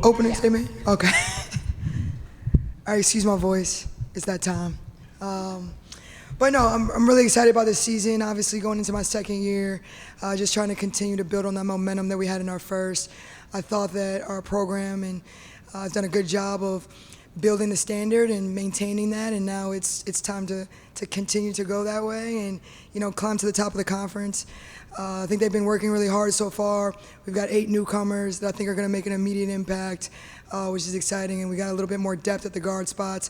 Opening statement? Okay. All right, excuse my voice. It's that time. But no, I'm really excited about this season. Obviously, going into my second year, just trying to continue to build on that momentum that we had in our first. I thought that our program and has done a good job of building the standard and maintaining that, and now it's time to continue to go that way and climb to the top of the conference. I think they've been working really hard so far. We've got 8 newcomers that I think are going to make an immediate impact, which is exciting, and we got a little bit more depth at the guard spots,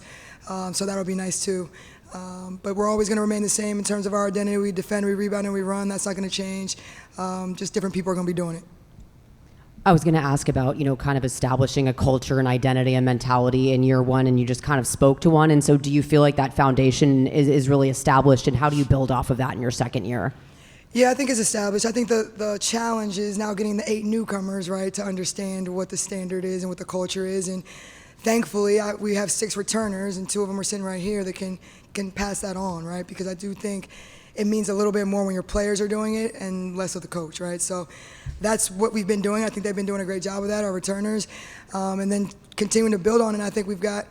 so that'll be nice too. But we're always going to remain the same in terms of our identity. We defend, we rebound, and we run. That's not going to change. Just different people are going to be doing it. I was going to ask about, kind of establishing a culture and identity and mentality in year one, and you just kind of spoke to one. And so do you feel like that foundation is really established, and how do you build off of that in your second year? Yeah, I think it's established. I think the challenge is now getting the 8 newcomers, right, to understand what the standard is and what the culture is. And thankfully, we have 6 returners, and 2 of them are sitting right here that can pass that on, right? Because I do think it means a little bit more when your players are doing it and less of the coach, right? So that's what we've been doing. I think they've been doing a great job of that, our returners, and then continuing to build on it. I think we've got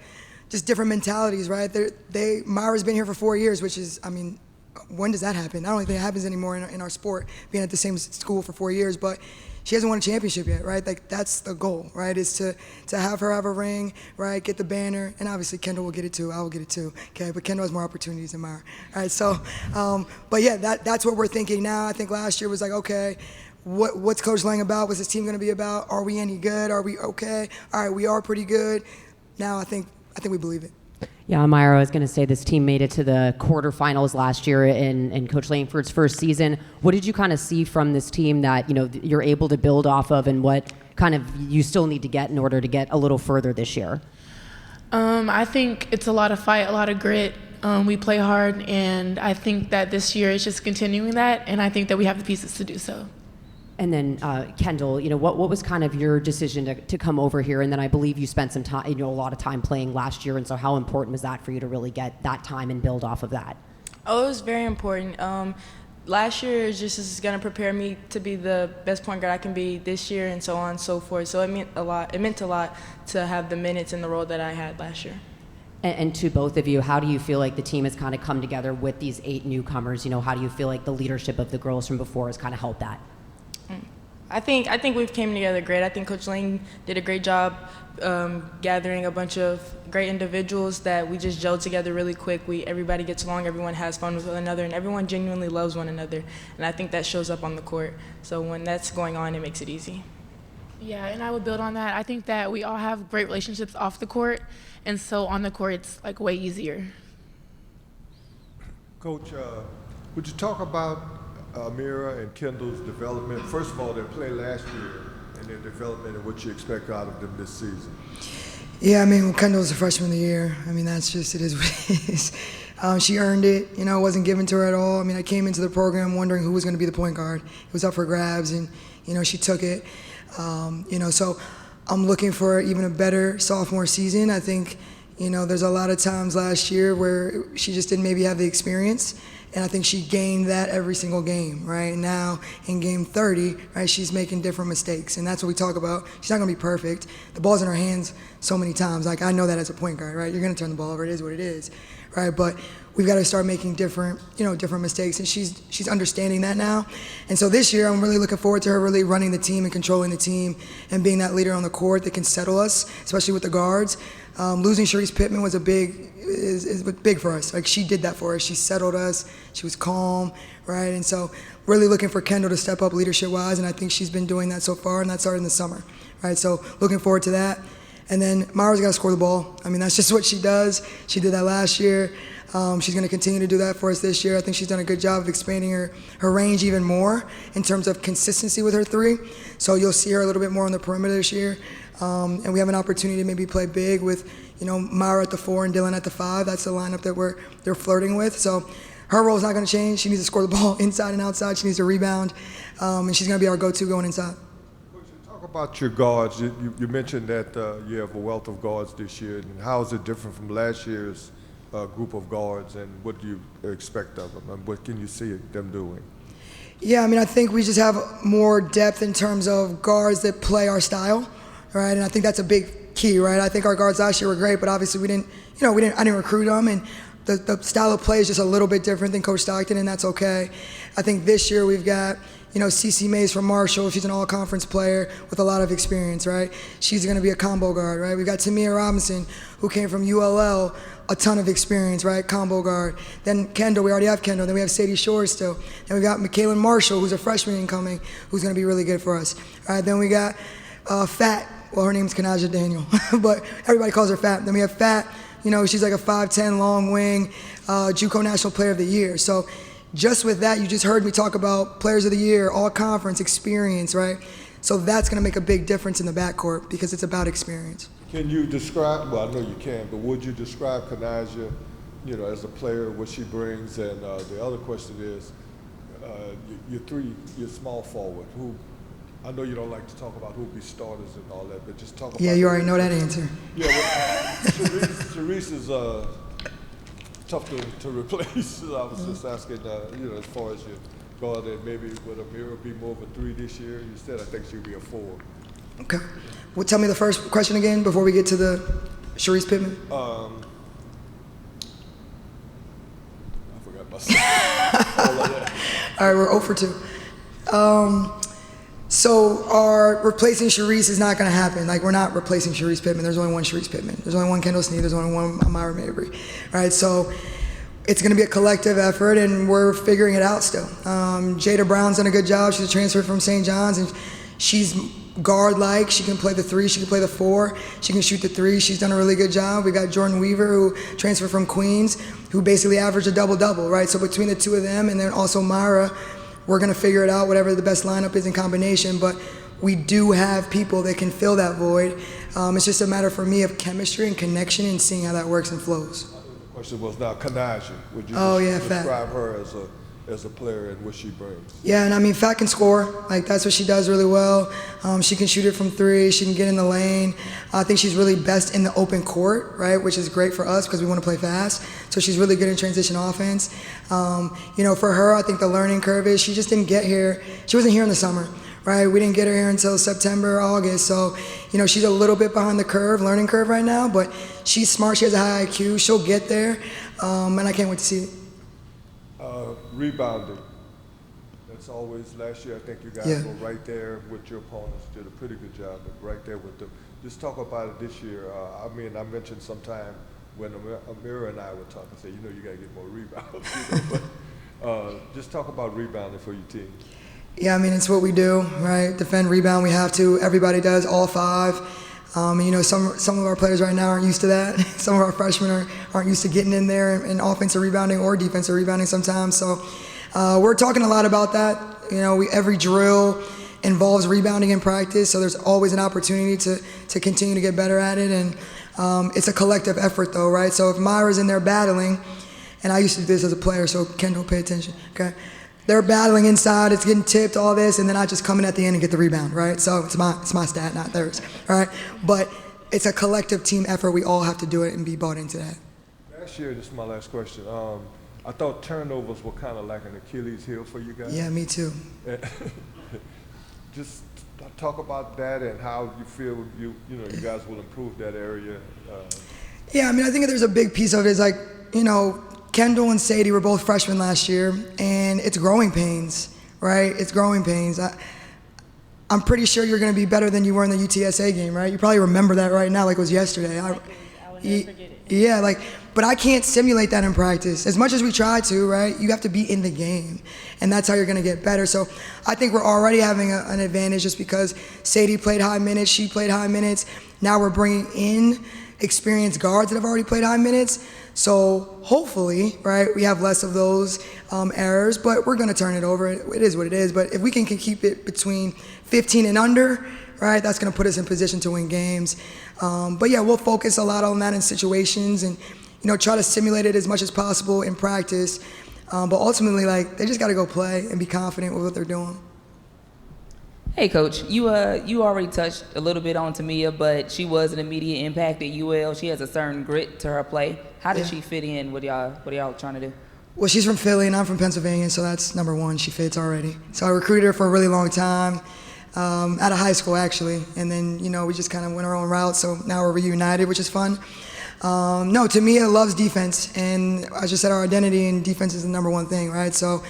just different mentalities, right? Myra's been here for 4 years, which is, when does that happen? I don't think it happens anymore in our sport, being at the same school for 4 years, but she hasn't won a championship yet, right? Like, that's the goal, right? Is to have her have a ring, right? Get the banner, and obviously Kendall will get it too. I will get it too, okay? But Kendall has more opportunities than Myra, all right? So, but yeah, that's what we're thinking now. I think last year was like, okay, what's Coach Lang about? What's his team going to be about? Are we any good? Are we okay? All right, we are pretty good. Now I think we believe it. Yeah, Amira, I was going to say this team made it to the quarterfinals last year in Coach Langford's first season. What did you kind of see from this team that you're able to build off of, and what kind of you still need to get in order to get a little further this year? I think it's a lot of fight, a lot of grit. We play hard, and I think that this year is just continuing that, and I think that we have the pieces to do so. And then, Kendall, what was kind of your decision to come over here? And then I believe you spent some time, a lot of time playing last year. And so how important was that for you to really get that time and build off of that? Oh, it was very important. Last year is going to prepare me to be the best point guard I can be this year, and so on and so forth. So it meant a lot. It meant a lot to have the minutes in the role that I had last year. And to both of you, how do you feel like the team has kind of come together with these 8 newcomers? How do you feel like the leadership of the girls from before has kind of helped that? I think we've came together great. I think Coach Lang did a great job gathering a bunch of great individuals that we just gelled together really quick. Everybody gets along, everyone has fun with one another, and everyone genuinely loves one another. And I think that shows up on the court. So when that's going on, it makes it easy. Yeah, and I would build on that. I think that we all have great relationships off the court, and so on the court, it's like way easier. Coach, would you talk about Amira and Kendall's development? First of all, their play last year and their development and what you expect out of them this season. Yeah, Kendall's a freshman of the year. That's just, it is what it is. She earned it. It wasn't given to her at all. I came into the program wondering who was going to be the point guard. It was up for grabs, and, she took it. So I'm looking for even a better sophomore season. I think, there's a lot of times last year where she just didn't maybe have the experience. And I think she gained that every single game, right? Now, in game 30, right, she's making different mistakes. And that's what we talk about. She's not going to be perfect. The ball's in her hands so many times. Like, I know that as a point guard, right? You're going to turn the ball over. It is what it is, right? But we've got to start making different mistakes. And she's understanding that now. And so this year, I'm really looking forward to her really running the team and controlling the team and being that leader on the court that can settle us, especially with the guards. Losing Sharice Pittman was is big for us. Like, she did that for us. She settled us. She was calm, right? And so really looking for Kendall to step up leadership-wise, and I think she's been doing that so far, and that started in the summer, right? So looking forward to that. And then Myra's got to score the ball. That's just what she does. She did that last year. She's going to continue to do that for us this year. I think she's done a good job of expanding her range even more in terms of consistency with her 3. So you'll see her a little bit more on the perimeter this year. And we have an opportunity to maybe play big with, Myra at the 4 and Dylan at the 5. That's the lineup that they're flirting with. So her role is not going to change. She needs to score the ball inside and outside. She needs to rebound, and she's going to be our go-to going inside. Coach, talk about your guards. You mentioned that you have a wealth of guards this year. And how is it different from last year's group of guards, and what do you expect of them, and what can you see them doing? Yeah, I think we just have more depth in terms of guards that play our style. right? And I think that's a big key, right? I think our guards last year were great, but obviously I didn't recruit them, and the style of play is just a little bit different than Coach Stockton, and that's okay. I think this year we've got, CeCe Mays from Marshall. She's an all-conference player with a lot of experience, right? She's going to be a combo guard, right? We've got Tamia Robinson, who came from ULL, a ton of experience, right? Combo guard. Then Kendall, we already have Kendall. Then we have Sadie Shore still. Then we got McKaylin Marshall, who's a freshman incoming, who's going to be really good for us. All right, then we got Fat. Well, her name's Kanaja Daniel, but everybody calls her Fat. Then we have Fat. She's like a 5'10" long wing, JUCO National Player of the Year. So just with that, you just heard me talk about Players of the Year, all conference experience, right? So that's going to make a big difference in the backcourt because it's about experience. Can you describe, well, I know you can, but would you describe Kanaja, as a player, what she brings? And the other question is, your small forward, who, I know you don't like to talk about who'll be starters and all that, but just talk about. Yeah, you already know that answer. Yeah, well, Sharice is tough to replace. I was just asking, as far as your guard, and maybe would Amira be more of a 3 this year? You said I think she'll be a 4. Okay. Well, tell me the first question again before we get to the Sharice Pittman. I forgot myself. All of that. All right, we're 0 for 2. So our replacing Sharice is not going to happen. Like, we're not replacing Sharice Pittman. There's only one Sharice Pittman. There's only one Kendall Sneed. There's only one Amira Mabry. All right, so it's going to be a collective effort, and we're figuring it out still. Jada Brown's done a good job. She's a transfer from St. John's, and she's guard-like. She can play the 3. She can play the 4. She can shoot the 3. She's done a really good job. We got Jordan Weaver, who transferred from Queens, who basically averaged a double-double, right? So between the two of them, and then also Myra, we're going to figure it out, whatever the best lineup is in combination, but we do have people that can fill that void. It's just a matter for me of chemistry and connection and seeing how that works and flows. The question was now Kanaja. Would you describe her as a player and what she brings? Yeah, and I mean, Fat can score. Like, that's what she does really well. She can shoot it from 3. She can get in the lane. I think she's really best in the open court, right, which is great for us because we want to play fast. So she's really good in transition offense. For her, I think the learning curve is she just didn't get here. She wasn't here in the summer, right? We didn't get her here until September, August. So, she's a little bit behind the learning curve right now, but she's smart. She has a high IQ. She'll get there, and I can't wait to see it. Rebounding. That's always, last year I think you guys were right there with your opponents, did a pretty good job, but right there with them. Just talk about it this year. I mentioned sometime when Amira and I were talking, say, you got to get more rebounds. But just talk about rebounding for your team. Yeah, it's what we do, right? Defend, rebound, we have to. Everybody does, all 5. Some of our players right now aren't used to that. Some of our freshmen aren't used to getting in there and offensive rebounding or defensive rebounding sometimes. So we're talking a lot about that. Every drill involves rebounding in practice, so there's always an opportunity to continue to get better at it. And it's a collective effort, though, right? So if Myra's in there battling, and I used to do this as a player, so Kendall, pay attention, okay? They're battling inside, it's getting tipped, all this, and then I just come in at the end and get the rebound, right? So it's my stat, not theirs, all right? But it's a collective team effort. We all have to do it and be bought into that. Last year, this is my last question. I thought turnovers were kind of like an Achilles heel for you guys. Yeah, me too. Just talk about that and how you feel you guys will improve that area. Yeah, I think there's a big piece of it is like, Kendall and Sadie were both freshmen last year, and it's growing pains, right? It's growing pains. I'm pretty sure you're going to be better than you were in the UTSA game, right? You probably remember that right now like it was yesterday. I would never forget it. Yeah, but I can't simulate that in practice. As much as we try to, right, you have to be in the game, and that's how you're going to get better. So I think we're already having an advantage just because Sadie played high minutes, she played high minutes. Now we're bringing in experienced guards that have already played high minutes. So hopefully, right, we have less of those errors, but we're going to turn it over. It is what it is. But if we can keep it between 15 and under, right, that's going to put us in position to win games. But yeah, we'll focus a lot on that in situations and, try to simulate it as much as possible in practice. But ultimately, they just got to go play and be confident with what they're doing. Hey, Coach, you already touched a little bit on Tamia, but she was an immediate impact at UL. She has a certain grit to her play. How did she fit in? What are y'all trying to do? Well, she's from Philly and I'm from Pennsylvania, so that's number one. She fits already. So I recruited her for a really long time. out of high school actually, and then we just kind of went our own route. So now we're reunited, which is fun. No, Tamia loves defense, and I just said our identity and defense is the number one thing, right? So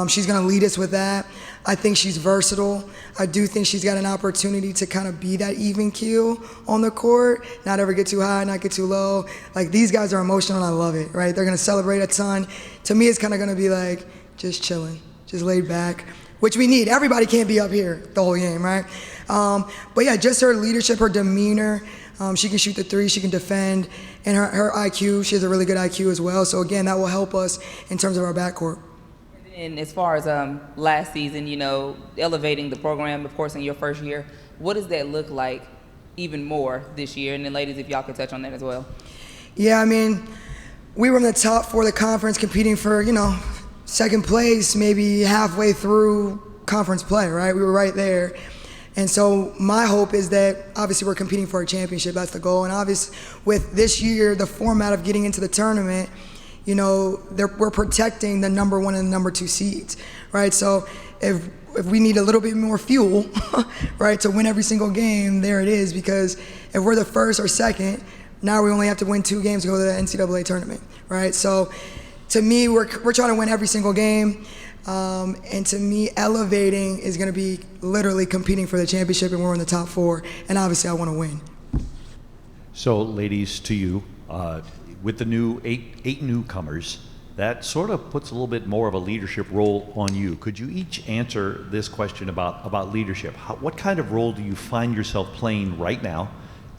she's going to lead us with that. I think she's versatile. I do think she's got an opportunity to kind of be that even keel on the court, not ever get too high, not get too low. Like, these guys are emotional, and I love it, right? They're going to celebrate a ton. To me, it's kind of going to be like just chilling, just laid back, which we need. Everybody can't be up here the whole game, right? But yeah, just her leadership, her demeanor. She can shoot the three, she can defend, and her IQ, she has a really good IQ as well. So again, that will help us in terms of our backcourt. And as far as last season, elevating the program, of course, in your first year, what does that look like even more this year? And then ladies, if y'all could touch on that as well. Yeah, I mean, we were in the top four of the conference competing for, second place, maybe halfway through conference play, right? We were right there. And so my hope is that obviously we're competing for a championship. That's the goal. And obviously with this year, the format of getting into the tournament, we're protecting the number one and the number two seeds, right? So if we need a little bit more fuel, right, to win every single game, there it is. Because if we're the first or second, now we only have to win 2 games to go to the NCAA tournament, right? So to me, we're trying to win every single game. And to me, elevating is going to be literally competing for the championship, and we're in the top 4. And obviously, I want to win. So, ladies, to you, with the new eight newcomers, that sort of puts a little bit more of a leadership role on you. Could you each answer this question about leadership? What kind of role do you find yourself playing right now,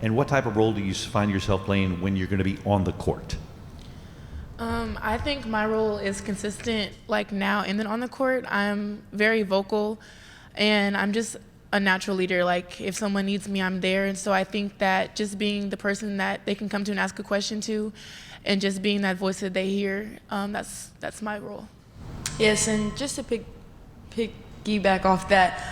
and what type of role do you find yourself playing when you're going to be on the court? I think my role is consistent, like now and then on the court. I'm very vocal, and I'm just a natural leader. Like, if someone needs me, I'm there. And so I think that just being the person that they can come to and ask a question to, and just being that voice that they hear, that's my role. Yes, and just to piggyback off that,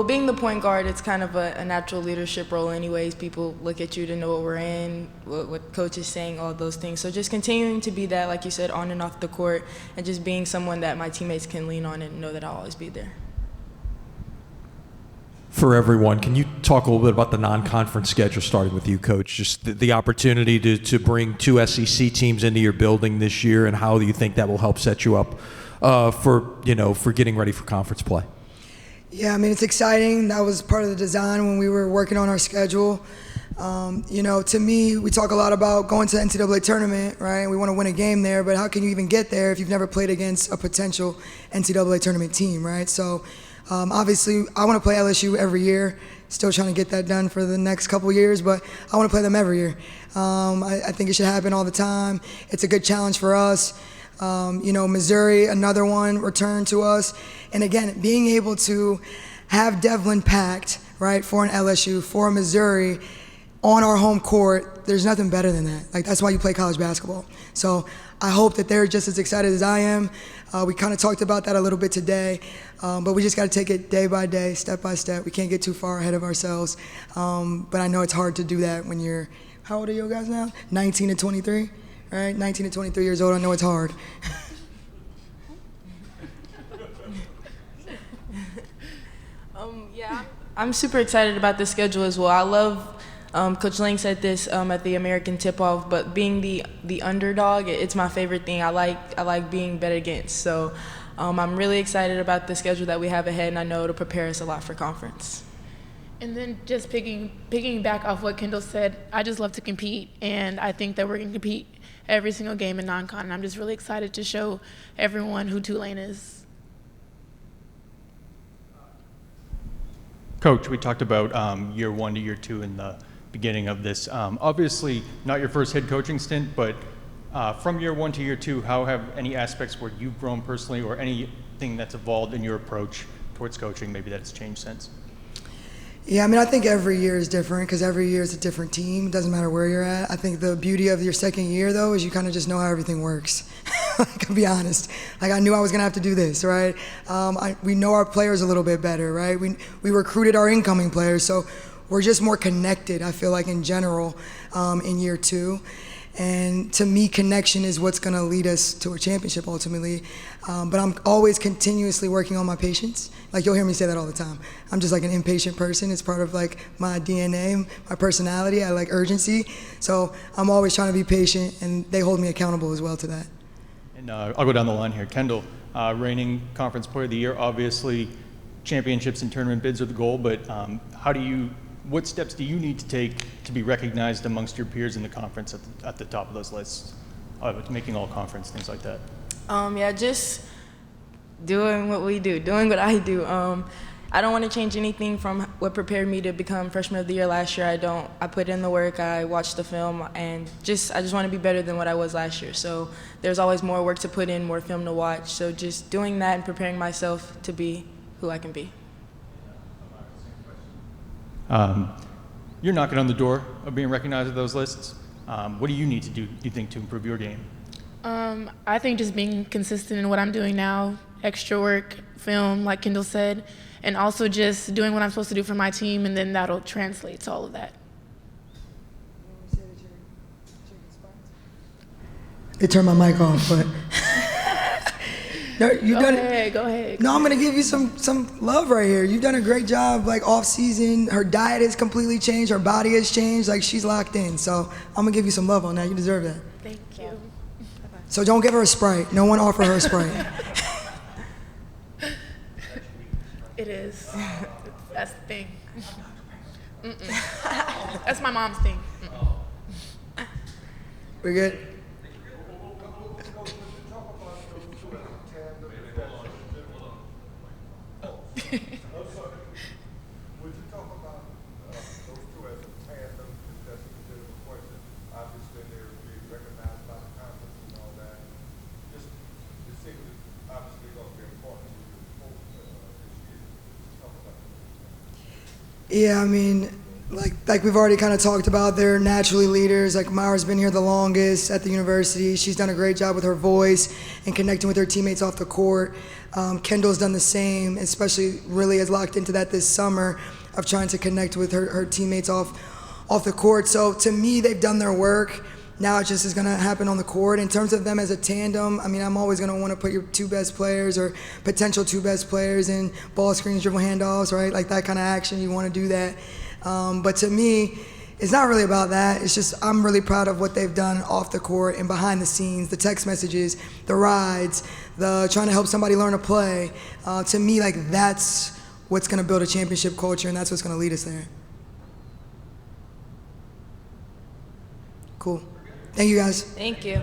being the point guard, it's kind of a natural leadership role anyways. People look at you to know what we're in, what coach is saying, all those things. So just continuing to be that, like you said, on and off the court, and just being someone that my teammates can lean on and know that I'll always be there. For everyone, can you talk a little bit about the non-conference schedule, starting with you, Coach? Just the opportunity to bring 2 SEC teams into your building this year, and how do you think that will help set you up for getting ready for conference play? Yeah, I mean, it's exciting. That was part of the design when we were working on our schedule. To me, we talk a lot about going to the NCAA tournament, right? And we want to win a game there, but how can you even get there if you've never played against a potential NCAA tournament team, right? So obviously, I want to play LSU every year. Still trying to get that done for the next couple of years, but I want to play them every year. I think it should happen all the time. It's a good challenge for us. Missouri, another one returned to us. And again, being able to have Devlin packed, right, for an LSU, for a Missouri, on our home court, there's nothing better than that. Like, that's why you play college basketball. So I hope that they're just as excited as I am. We kind of talked about that a little bit today, but we just got to take it day by day, step by step. We can't get too far ahead of ourselves. But I know it's hard to do that when you're, how old are you guys now? 19 to 23? Right, 19 to 23 years old. I know it's hard. I'm super excited about the schedule as well. I love, Coach Lang said this at the American tip-off, but being the underdog, it's my favorite thing. I like being bet against. So I'm really excited about the schedule that we have ahead, and I know it'll prepare us a lot for conference. And then just picking back off what Kendall said, I just love to compete, and I think that we're going to compete every single game in non-con, and I'm just really excited to show everyone who Tulane is. Coach, we talked about year 1 to year 2 in the beginning of this. Obviously, not your first head coaching stint, but from year 1 to year 2, how have any aspects where you've grown personally, or anything that's evolved in your approach towards coaching, maybe that's changed since? Yeah, I mean, I think every year is different because every year is a different team. It doesn't matter where you're at. I think the beauty of your second year, though, is you kind of just know how everything works. I can be honest. Like, I knew I was going to have to do this, right? We know our players a little bit better, right? We recruited our incoming players, so we're just more connected, I feel like, in general, in year 2. And to me, connection is what's going to lead us to a championship ultimately. But I'm always continuously working on my patience. Like, you'll hear me say that all the time. I'm just like an impatient person. It's part of like my DNA, my personality. I like urgency. So I'm always trying to be patient, and they hold me accountable as well to that. And I'll go down the line here. Kendall, reigning conference player of the year, obviously championships and tournament bids are the goal, but what steps do you need to take to be recognized amongst your peers in the conference at the top of those lists, making all conference, things like that? Yeah, just doing what we do, doing what I do. I don't want to change anything from what prepared me to become freshman of the year last year. I put in the work, I watched the film, and I just want to be better than what I was last year. So there's always more work to put in, more film to watch. So just doing that and preparing myself to be who I can be. You're knocking on the door of being recognized at those lists. What do you need to do, you think, to improve your game? I think just being consistent in what I'm doing now, extra work, film, like Kendall said, and also just doing what I'm supposed to do for my team, and then that'll translate to all of that. They turned my mic off, but no, Go ahead. No, I'm gonna give you some love right here. You've done a great job, like off season. Her diet has completely changed. Her body has changed. Like, she's locked in. So I'm gonna give you some love on that. You deserve that. Thank you. So don't give her a Sprite. No one offer her a Sprite. It is. That's the thing. That's my mom's thing. We good? Would you talk about those two as a tandem? If that's considered a question. Obviously, they're being recognized by the conference and all that. Just it seems it's obviously going to be important to you both this year. Just talk about that. Yeah, I mean, like we've already kind of talked about, they're naturally leaders. Like, Myra's been here the longest at the university. She's done a great job with her voice and connecting with her teammates off the court. Kendall's done the same, especially really has locked into that this summer of trying to connect with her teammates off the court. So to me, they've done their work. Now it just is going to happen on the court. In terms of them as a tandem, I mean, I'm always going to want to put your two best players or potential two best players in ball screens, dribble handoffs, right? Like that kind of action, you want to do that. But to me, it's not really about that. It's just I'm really proud of what they've done off the court and behind the scenes, the text messages, the rides, the trying to help somebody learn a play. To me, like, that's what's going to build a championship culture, and that's what's going to lead us there. Cool. Thank you, guys. Thank you.